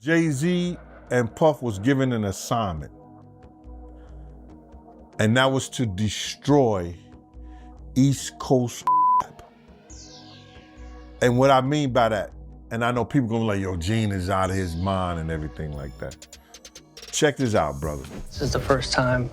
Jay-Z and Puff was given an assignment, and that was to destroy East Coast rap. And what I mean by that, and I know people gonna be like, yo, Gene is out of his mind and everything like that. Check this out, brother. This is the first time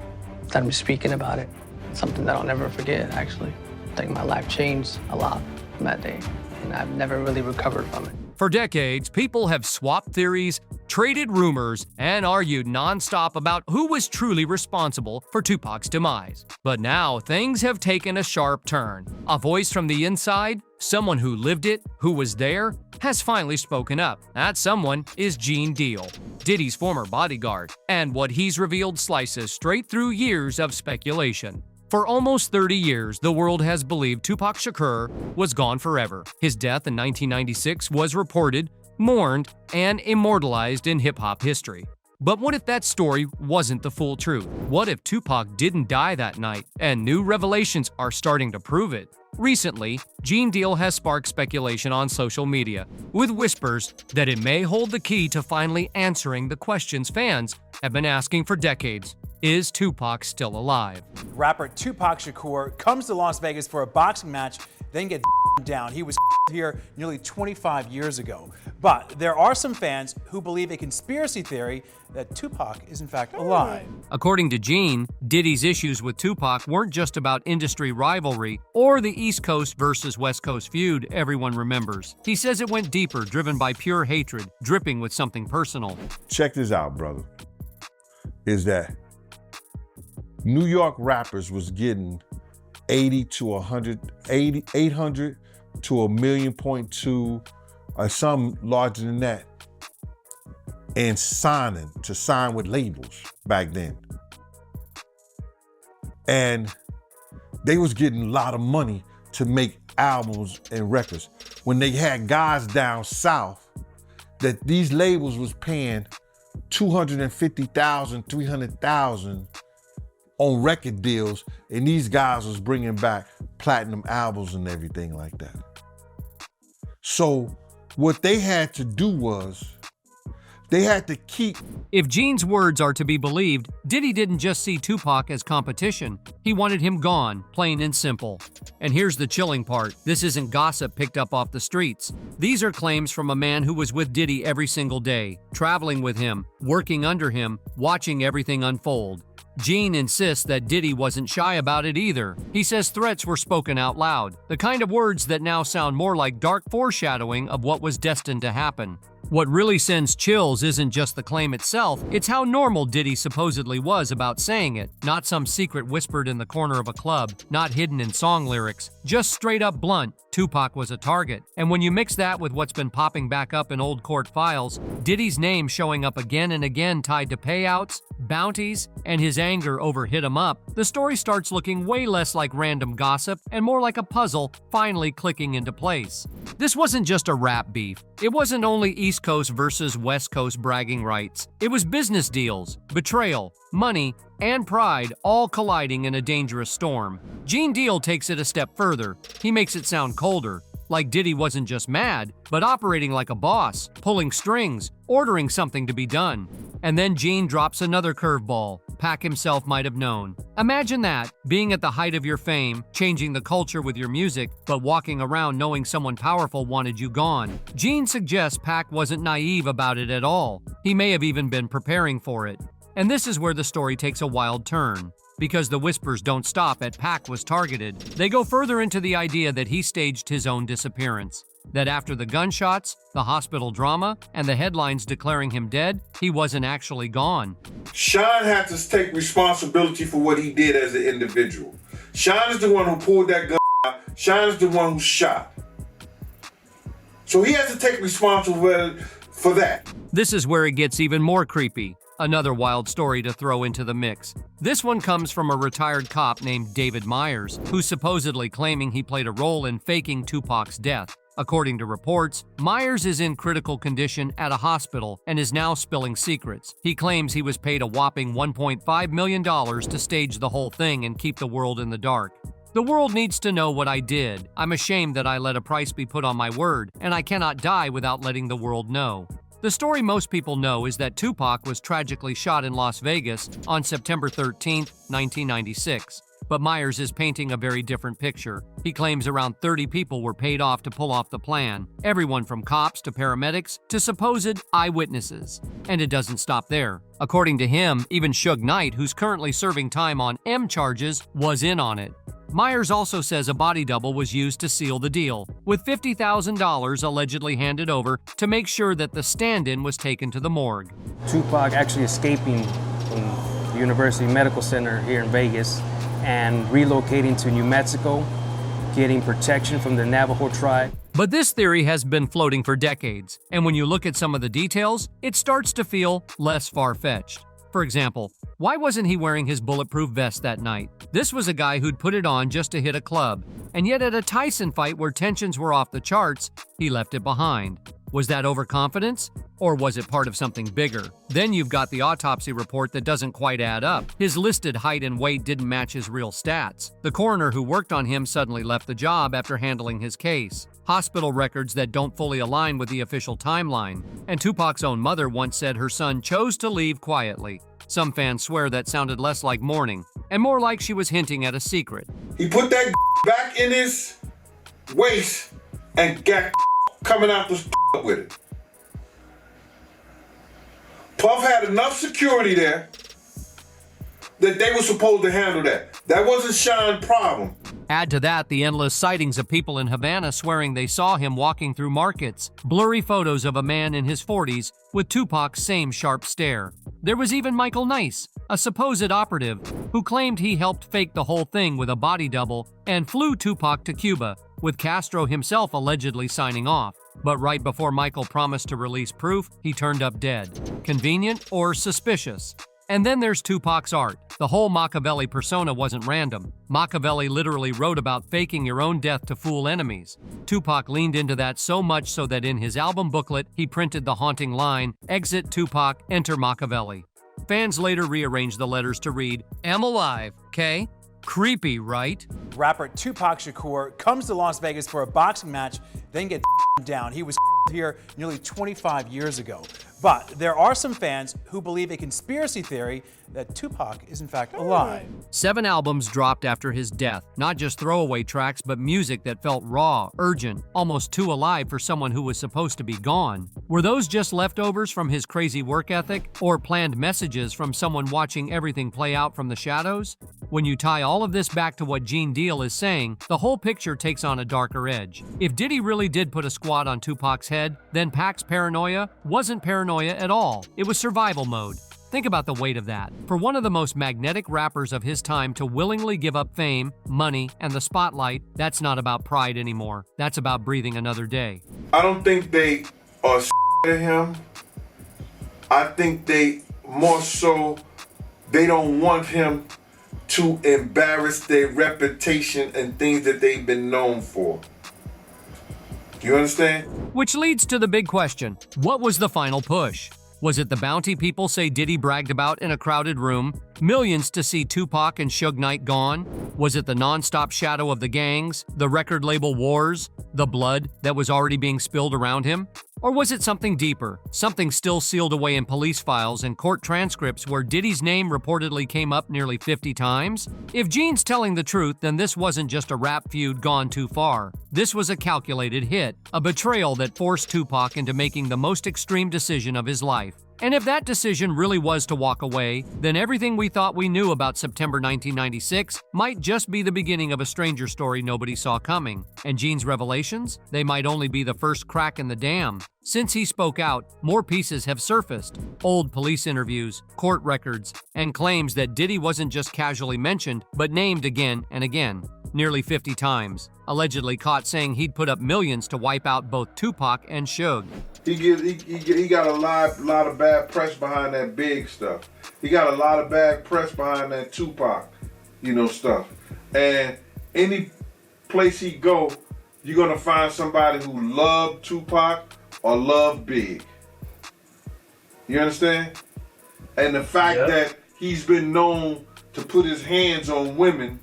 that I'm speaking about it. Something that I'll never forget, actually. I think my life changed a lot from that day, and I've never really recovered from it. For decades, people have swapped theories, traded rumors, and argued nonstop about who was truly responsible for Tupac's demise. But now, things have taken a sharp turn. A voice from the inside, someone who lived it, who was there, has finally spoken up. That someone is Gene Deal, Diddy's former bodyguard, and what he's revealed slices straight through years of speculation. For almost 30 years, the world has believed Tupac Shakur was gone forever. His death in 1996 was reported, mourned, and immortalized in hip-hop history. But what if that story wasn't the full truth? What if Tupac didn't die that night, and new revelations are starting to prove it? Recently, Gene Deal has sparked speculation on social media, with whispers that it may hold the key to finally answering the questions fans have been asking for decades. Is Tupac still alive? Rapper Tupac Shakur comes to Las Vegas for a boxing match, then gets down. He was here nearly 25 years ago. But there are some fans who believe a conspiracy theory that Tupac is in fact alive. According to Gene, Diddy's issues with Tupac weren't just about industry rivalry or the East Coast versus West Coast feud everyone remembers. He says it went deeper, driven by pure hatred, dripping with something personal. Check this out, brother. Is that New York rappers was getting 80 to 100, 800 to 1.2 million, or some larger than that, and sign with labels back then. And they was getting a lot of money to make albums and records. When they had guys down south that these labels was paying $250,000, $300,000 on record deals, and these guys was bringing back platinum albums and everything like that. So what they had to do was, they had to keep... If Gene's words are to be believed, Diddy didn't just see Tupac as competition. He wanted him gone, plain and simple. And here's the chilling part. This isn't gossip picked up off the streets. These are claims from a man who was with Diddy every single day, traveling with him, working under him, watching everything unfold. Gene insists that Diddy wasn't shy about it either. He says threats were spoken out loud, the kind of words that now sound more like dark foreshadowing of what was destined to happen. What really sends chills isn't just the claim itself, it's how normal Diddy supposedly was about saying it. Not some secret whispered in the corner of a club, not hidden in song lyrics, just straight up blunt. Tupac was a target. And when you mix that with what's been popping back up in old court files, Diddy's name showing up again and again tied to payouts, bounties, and his anger over hit 'em up, the story starts looking way less like random gossip and more like a puzzle finally clicking into place. This wasn't just a rap beef. It wasn't only East Coast versus West Coast bragging rights. It was business deals, betrayal, money, and pride all colliding in a dangerous storm. Gene Deal takes it a step further. He makes it sound colder, like Diddy wasn't just mad, but operating like a boss, pulling strings, ordering something to be done. And then Gene drops another curveball. Pac himself might have known. Imagine that, being at the height of your fame, changing the culture with your music, but walking around knowing someone powerful wanted you gone. Gene suggests Pac wasn't naive about it at all. He may have even been preparing for it. And this is where the story takes a wild turn. Because the whispers don't stop at Pac was targeted, they go further into the idea that he staged his own disappearance. That after the gunshots, the hospital drama, and the headlines declaring him dead, he wasn't actually gone. Sean had to take responsibility for what he did as an individual. Sean is the one who pulled that gun out. Sean is the one who shot. So he has to take responsibility for that. This is where it gets even more creepy. Another wild story to throw into the mix. This one comes from a retired cop named David Myers, who's supposedly claiming he played a role in faking Tupac's death. According to reports, Myers is in critical condition at a hospital and is now spilling secrets. He claims he was paid a whopping $1.5 million to stage the whole thing and keep the world in the dark. The world needs to know what I did. I'm ashamed that I let a price be put on my word, and I cannot die without letting the world know. The story most people know is that Tupac was tragically shot in Las Vegas on September 13, 1996. But Myers is painting a very different picture. He claims around 30 people were paid off to pull off the plan, everyone from cops to paramedics to supposed eyewitnesses. And it doesn't stop there. According to him, even Suge Knight, who's currently serving time on M charges, was in on it. Myers also says a body double was used to seal the deal, with $50,000 allegedly handed over to make sure that the stand-in was taken to the morgue. Tupac actually escaping from the University Medical Center here in Vegas and relocating to New Mexico, getting protection from the Navajo tribe. But this theory has been floating for decades, and when you look at some of the details, it starts to feel less far-fetched. For example, why wasn't he wearing his bulletproof vest that night? This was a guy who'd put it on just to hit a club, and yet at a Tyson fight where tensions were off the charts, he left it behind. Was that overconfidence? Or was it part of something bigger? Then you've got the autopsy report that doesn't quite add up. His listed height and weight didn't match his real stats. The coroner who worked on him suddenly left the job after handling his case. Hospital records that don't fully align with the official timeline. And Tupac's own mother once said her son chose to leave quietly. Some fans swear that sounded less like mourning and more like she was hinting at a secret. He put that back in his waist and got coming out the with it. Puff had enough security there that they were supposed to handle that. That wasn't Sean's problem. Add to that the endless sightings of people in Havana swearing they saw him walking through markets, blurry photos of a man in his 40s with Tupac's same sharp stare. There was even Michael Nice, a supposed operative, who claimed he helped fake the whole thing with a body double and flew Tupac to Cuba, with Castro himself allegedly signing off. But right before Michael promised to release proof, he turned up dead. Convenient or suspicious? And then there's Tupac's art. The whole Machiavelli persona wasn't random. Machiavelli literally wrote about faking your own death to fool enemies. Tupac leaned into that so much so that in his album booklet, he printed the haunting line, "Exit Tupac, enter Machiavelli." Fans later rearranged the letters to read, "Am alive, K." Creepy, right? Rapper Tupac Shakur comes to Las Vegas for a boxing match, then gets down. He was here nearly 25 years ago. But there are some fans who believe a conspiracy theory that Tupac is in fact alive. 7 albums dropped after his death, not just throwaway tracks, but music that felt raw, urgent, almost too alive for someone who was supposed to be gone. Were those just leftovers from his crazy work ethic, or planned messages from someone watching everything play out from the shadows? When you tie all of this back to what Gene Deal is saying, the whole picture takes on a darker edge. If Diddy really did put a squad on Tupac's head, then Pac's paranoia wasn't paranoia at all. It was survival mode. Think about the weight of that. For one of the most magnetic rappers of his time to willingly give up fame, money, and the spotlight, that's not about pride anymore. That's about breathing another day. I don't think they are at him. I think they more so, they don't want him to embarrass their reputation and things that they've been known for. You understand? Which leads to the big question. What was the final push? Was it the bounty people say Diddy bragged about in a crowded room? Millions to see Tupac and Suge Knight gone? Was it the nonstop shadow of the gangs, the record label wars, the blood that was already being spilled around him? Or was it something deeper, something still sealed away in police files and court transcripts where Diddy's name reportedly came up nearly 50 times? If Gene's telling the truth, then this wasn't just a rap feud gone too far. This was a calculated hit, a betrayal that forced Tupac into making the most extreme decision of his life. And if that decision really was to walk away, then everything we thought we knew about September 1996 might just be the beginning of a stranger story nobody saw coming. And Gene's revelations? They might only be the first crack in the dam. Since he spoke out, more pieces have surfaced. Old police interviews, court records, and claims that Diddy wasn't just casually mentioned, but named again and again, nearly 50 times. Allegedly caught saying he'd put up millions to wipe out both Tupac and Suge. He got a lot of bad press behind that big stuff. He got a lot of bad press behind that Tupac, stuff. And any place he go, you're gonna find somebody who loved Tupac or loved Big. You understand? And the fact that he's been known to put his hands on women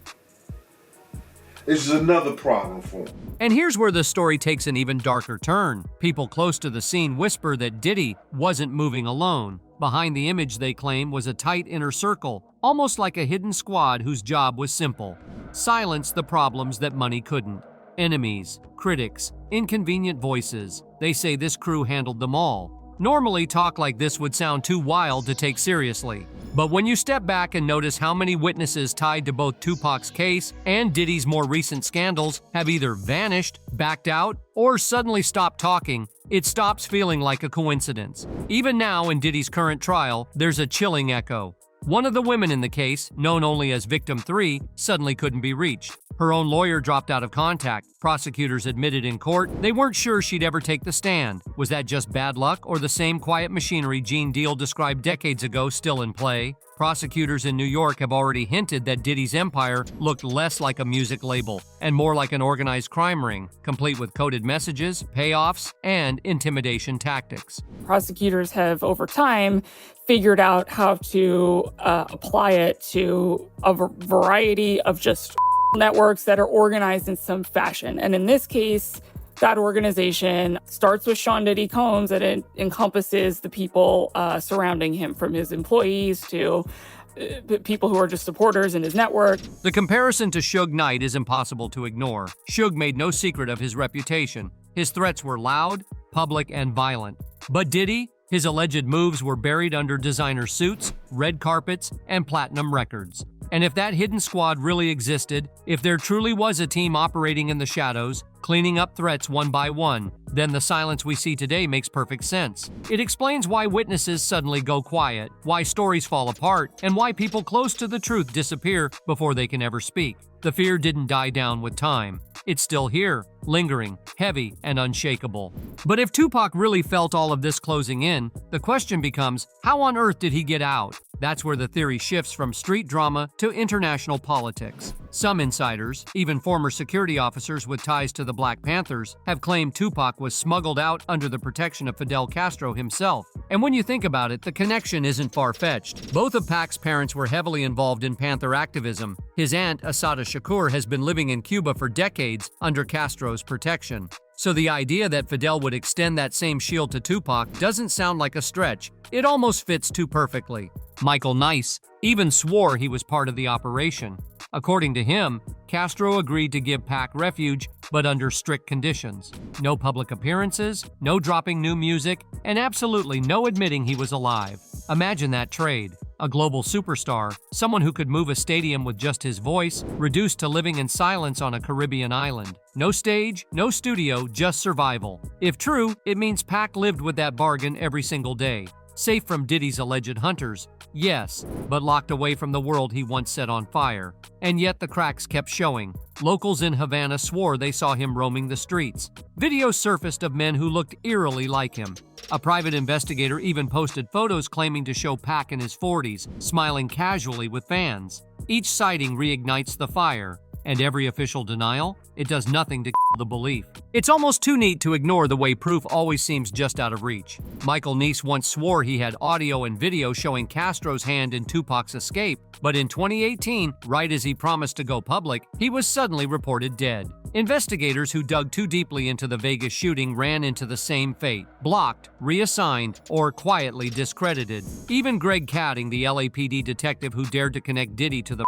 It's just another problem for him. And here's where the story takes an even darker turn. People close to the scene whisper that Diddy wasn't moving alone. Behind the image, they claim, was a tight inner circle, almost like a hidden squad whose job was simple: silence the problems that money couldn't. Enemies, critics, inconvenient voices. They say this crew handled them all. Normally, talk like this would sound too wild to take seriously. But when you step back and notice how many witnesses tied to both Tupac's case and Diddy's more recent scandals have either vanished, backed out, or suddenly stopped talking, it stops feeling like a coincidence. Even now, in Diddy's current trial, there's a chilling echo. One of the women in the case, known only as Victim 3, suddenly couldn't be reached. Her own lawyer dropped out of contact. Prosecutors admitted in court they weren't sure she'd ever take the stand. Was that just bad luck, or the same quiet machinery Gene Deal described decades ago still in play? Prosecutors in New York have already hinted that Diddy's empire looked less like a music label and more like an organized crime ring, complete with coded messages, payoffs, and intimidation tactics. Prosecutors have, over time, figured out how to apply it to a variety of just networks that are organized in some fashion. And in this case, that organization starts with Sean Diddy Combs, and it encompasses the people surrounding him, from his employees to people who are just supporters in his network. The comparison to Suge Knight is impossible to ignore. Suge made no secret of his reputation. His threats were loud, public, and violent. But Diddy? His alleged moves were buried under designer suits, red carpets, and platinum records. And if that hidden squad really existed, if there truly was a team operating in the shadows, cleaning up threats one by one, then the silence we see today makes perfect sense. It explains why witnesses suddenly go quiet, why stories fall apart, and why people close to the truth disappear before they can ever speak. The fear didn't die down with time. It's still here, lingering, heavy, and unshakable. But if Tupac really felt all of this closing in, the question becomes, how on earth did he get out? That's where the theory shifts from street drama to international politics. Some insiders, even former security officers with ties to the Black Panthers, have claimed Tupac was smuggled out under the protection of Fidel Castro himself. And when you think about it, the connection isn't far-fetched. Both of Pac's parents were heavily involved in Panther activism. His aunt, Assata Shakur, has been living in Cuba for decades under Castro's protection. So the idea that Fidel would extend that same shield to Tupac doesn't sound like a stretch. It almost fits too perfectly. Michael Nice even swore he was part of the operation. According to him, Castro agreed to give Pac refuge, but under strict conditions. No public appearances, no dropping new music, and absolutely no admitting he was alive. Imagine that trade. A global superstar, someone who could move a stadium with just his voice, reduced to living in silence on a Caribbean island. No stage, no studio, just survival. If true, it means Pac lived with that bargain every single day. Safe from Diddy's alleged hunters, yes, but locked away from the world he once set on fire. And yet the cracks kept showing. Locals in Havana swore they saw him roaming the streets. Videos surfaced of men who looked eerily like him. A private investigator even posted photos claiming to show Pac in his 40s, smiling casually with fans. Each sighting reignites the fire, and every official denial, it does nothing to kill the belief. It's almost too neat to ignore the way proof always seems just out of reach. Michael Nice once swore he had audio and video showing Castro's hand in Tupac's escape, but in 2018, right as he promised to go public, he was suddenly reported dead. Investigators who dug too deeply into the Vegas shooting ran into the same fate: blocked, reassigned, or quietly discredited. Even Greg Kading, the LAPD detective who dared to connect Diddy to the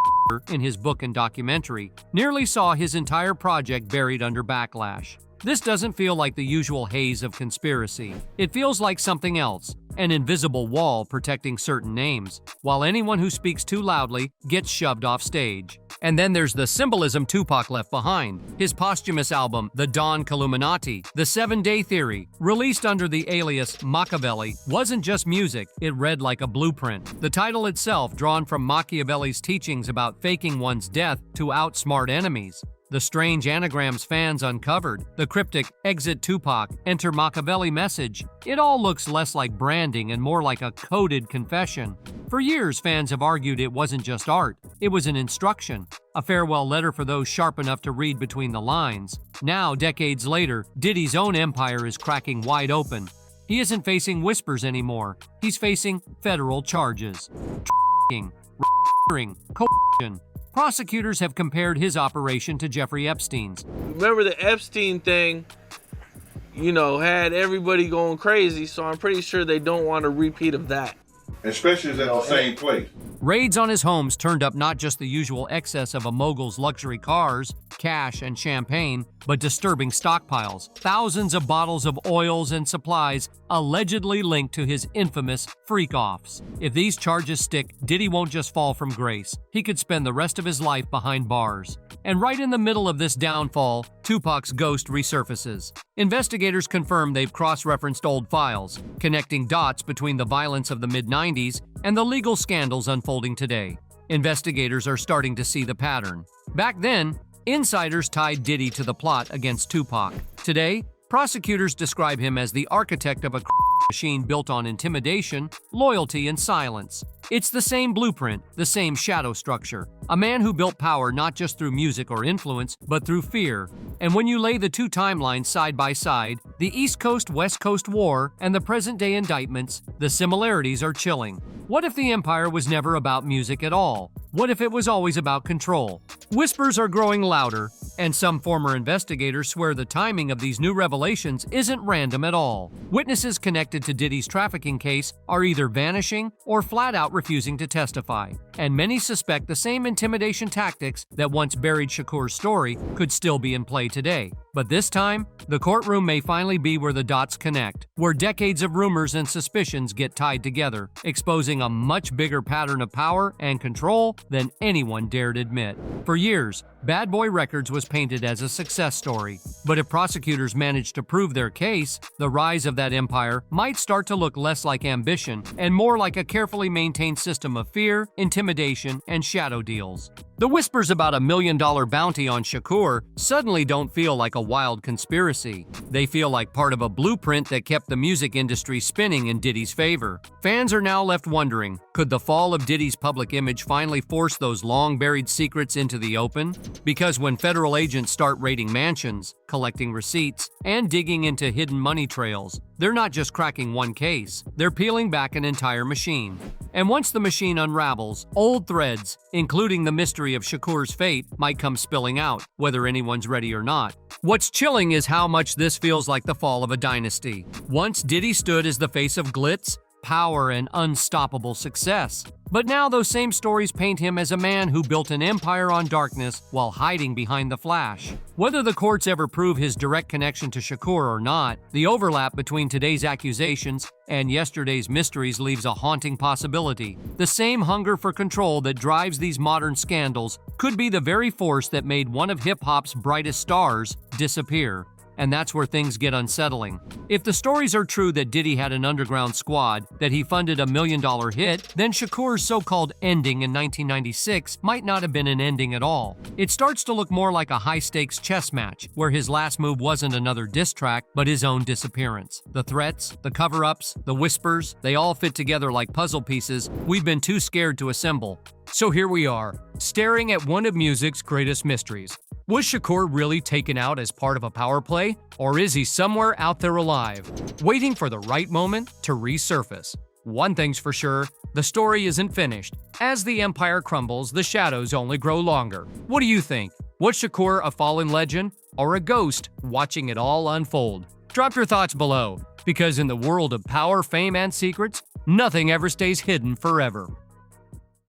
in his book and documentary, nearly saw his entire project buried under backlash. This doesn't feel like the usual haze of conspiracy. It feels like something else, an invisible wall protecting certain names, while anyone who speaks too loudly gets shoved off stage. And then there's the symbolism Tupac left behind. His posthumous album, The Dawn Illuminati, The 7-Day Theory, released under the alias Machiavelli, wasn't just music, it read like a blueprint. The title itself drawn from Machiavelli's teachings about faking one's death to outsmart enemies. The strange anagrams fans uncovered, the cryptic "Exit Tupac, Enter Machiavelli" message, it all looks less like branding and more like a coded confession. For years, fans have argued it wasn't just art, it was an instruction, a farewell letter for those sharp enough to read between the lines. Now, decades later, Diddy's own empire is cracking wide open. He isn't facing whispers anymore, he's facing federal charges. Trafficking, coercion, Prosecutors have compared his operation to Jeffrey Epstein's. Remember the Epstein thing, had everybody going crazy, so I'm pretty sure they don't want a repeat of that. Especially at the same place. Raids on his homes turned up not just the usual excess of a mogul's luxury cars, cash, and champagne, but disturbing stockpiles. Thousands of bottles of oils and supplies allegedly linked to his infamous freak-offs. If these charges stick, Diddy won't just fall from grace. He could spend the rest of his life behind bars. And right in the middle of this downfall, Tupac's ghost resurfaces. Investigators confirm they've cross-referenced old files, connecting dots between the violence of the mid-90s and the legal scandals unfolding today. Investigators are starting to see the pattern. Back then, insiders tied Diddy to the plot against Tupac. Today, prosecutors describe him as the architect of a machine built on intimidation, loyalty, and silence. It's the same blueprint, the same shadow structure. A man who built power not just through music or influence, but through fear. And when you lay the two timelines side by side, the East Coast-West Coast war and the present-day indictments, the similarities are chilling. What if the empire was never about music at all? What if it was always about control? Whispers are growing louder, and some former investigators swear the timing of these new revelations isn't random at all. Witnesses connected to Diddy's trafficking case are either vanishing or flat out refusing to testify, and many suspect the same intimidation tactics that once buried Shakur's story could still be in play today. But this time, the courtroom may finally be where the dots connect, where decades of rumors and suspicions get tied together, exposing a much bigger pattern of power and control than anyone dared admit. For years, Bad Boy Records was painted as a success story. But if prosecutors manage to prove their case, the rise of that empire might start to look less like ambition and more like a carefully maintained system of fear, intimidation, and shadow deals. The whispers about $1 million bounty on Shakur suddenly don't feel like a wild conspiracy. They feel like part of a blueprint that kept the music industry spinning in Diddy's favor. Fans are now left wondering, could the fall of Diddy's public image finally force those long-buried secrets into the open? Because when federal agents start raiding mansions, collecting receipts, and digging into hidden money trails, they're not just cracking one case, they're peeling back an entire machine. And once the machine unravels, old threads, including the mystery of Shakur's fate, might come spilling out, whether anyone's ready or not. What's chilling is how much this feels like the fall of a dynasty. Once Diddy stood as the face of glitz, power, and unstoppable success. But now those same stories paint him as a man who built an empire on darkness while hiding behind the flash. Whether the courts ever prove his direct connection to Shakur or not, the overlap between today's accusations and yesterday's mysteries leaves a haunting possibility. The same hunger for control that drives these modern scandals could be the very force that made one of hip-hop's brightest stars disappear. And that's where things get unsettling. If the stories are true that Diddy had an underground squad, that he funded a $1 million hit, then Shakur's so-called ending in 1996 might not have been an ending at all. It starts to look more like a high-stakes chess match, where his last move wasn't another diss track, but his own disappearance. The threats, the cover-ups, the whispers, they all fit together like puzzle pieces we've been too scared to assemble. So here we are, staring at one of music's greatest mysteries. Was Shakur really taken out as part of a power play, or is he somewhere out there alive, waiting for the right moment to resurface? One thing's for sure, the story isn't finished. As the empire crumbles, the shadows only grow longer. What do you think? Was Shakur a fallen legend, or a ghost watching it all unfold? Drop your thoughts below, because in the world of power, fame, and secrets, nothing ever stays hidden forever.